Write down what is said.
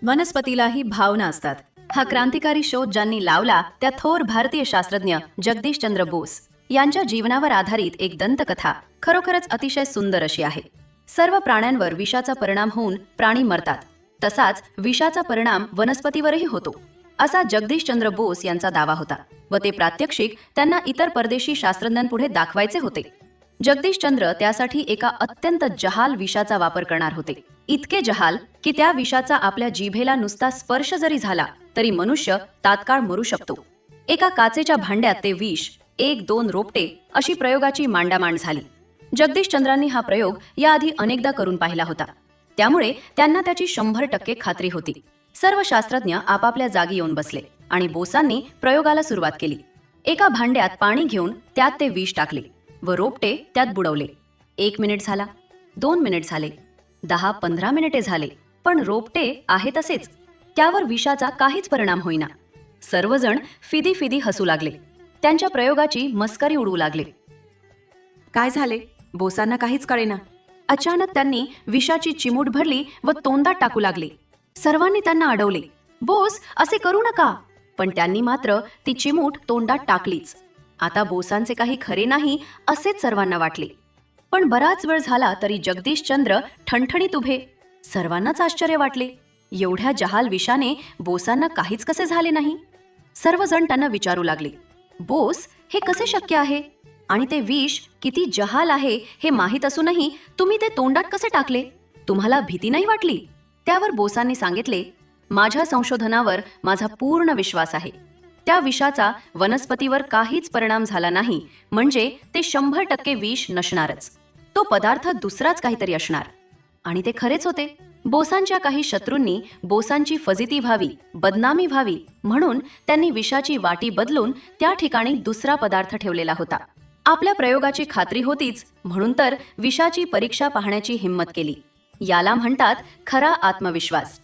वनस्पतीलाही भावना असतात. हा क्रांतिकारी शोध ज्यांनी लावला त्या थोर भारतीय शास्त्रज्ञ जगदीशचंद्र बोस यांच्या जीवनावर आधारित एक दंतकथा खरोखरच अतिशय सुंदर अशी आहे. सर्व प्राण्यांवर विषाचा परिणाम होऊन प्राणी मरतात, तसाच विषाचा परिणाम वनस्पतीवरही होतो, असा जगदीशचंद्र बोस यांचा दावा होता व ते प्रात्यक्षिक त्यांना इतर परदेशी शास्त्रज्ञांपुढे दाखवायचे होते. जगदीशचंद्र त्यासाठी एका अत्यंत जहाल विषाचा वापर करणार होते. इतके जहाल की त्या विषाचा आपल्या जिभेला नुसता स्पर्श जरी झाला तरी मनुष्य तात्काळ मरू शकतो. एका काचेच्या भांड्यात ते विष 1-2 रोपटे अशी प्रयोगाची मांडामांड झाली. जगदीशचंद्रांनी हा प्रयोग याआधी अनेकदा करून पाहिला होता, त्यामुळे त्यांना त्याची 100% खात्री होती. सर्व शास्त्रज्ञ आपापल्या जागी येऊन बसले आणि बोसांनी प्रयोगाला सुरुवात केली. एका भांड्यात पाणी घेऊन त्यात ते विष टाकले व रोपटे त्यात बुडवले. 1 मिनिट झाला, 2 मिनिट झाले, 10-15 मिनिटे झाले, पण रोपटे आहे तसेच. त्यावर विषाचा काहीच परिणाम होईना. सर्वजण फिदी फिदी हसू लागले. त्यांच्या प्रयोगाची मस्करी उडवू लागले. काय झाले? बोसांना काहीच कळेना. अचानक त्यांनी विषाची चिमूट भरली व तोंडात टाकू लागले. सर्वांनी त्यांना अडवले, बोस असे करू नका, पण त्यांनी मात्र ती चिमूट तोंडात टाकलीच. आता बोसांचे काही खरे नाही असेच सर्वांना वाटले. पण बराच वेळ झाला तरी जगदीशचंद्र ठणठणीत उभे. सर्वांनाच आश्चर्य वाटले, एवढ्या जहाल विषाने बोसांना काहीच कसे झाले नाही. सर्वजण त्यांना विचारू लागले, बोस हे कसे शक्य आहे? आणि ते विष किती जहाल आहे हे माहीत असूनही तुम्ही ते तोंडात कसे टाकले? तुम्हाला भीती नाही वाटली? त्यावर बोसांनी सांगितले, माझ्या संशोधनावर माझा पूर्ण विश्वास आहे. त्या विषाचा वनस्पतीवर काहीच परिणाम झाला नाही म्हणजे ते 100% विष नसणारच. तो पदार्थ दुसराच काहीतरी असणार. आणि ते खरेच होते. बोसांच्या काही शत्रूंनी बोसांची फजिती व्हावी, बदनामी व्हावी म्हणून त्यांनी विषाची वाटी बदलून त्या ठिकाणी दुसरा पदार्थ ठेवलेला होता. आपल्या प्रयोगाची खात्री होतीच म्हणून तर विषाची परीक्षा पाहण्याची हिम्मत केली. याला म्हणतात खरा आत्मविश्वास.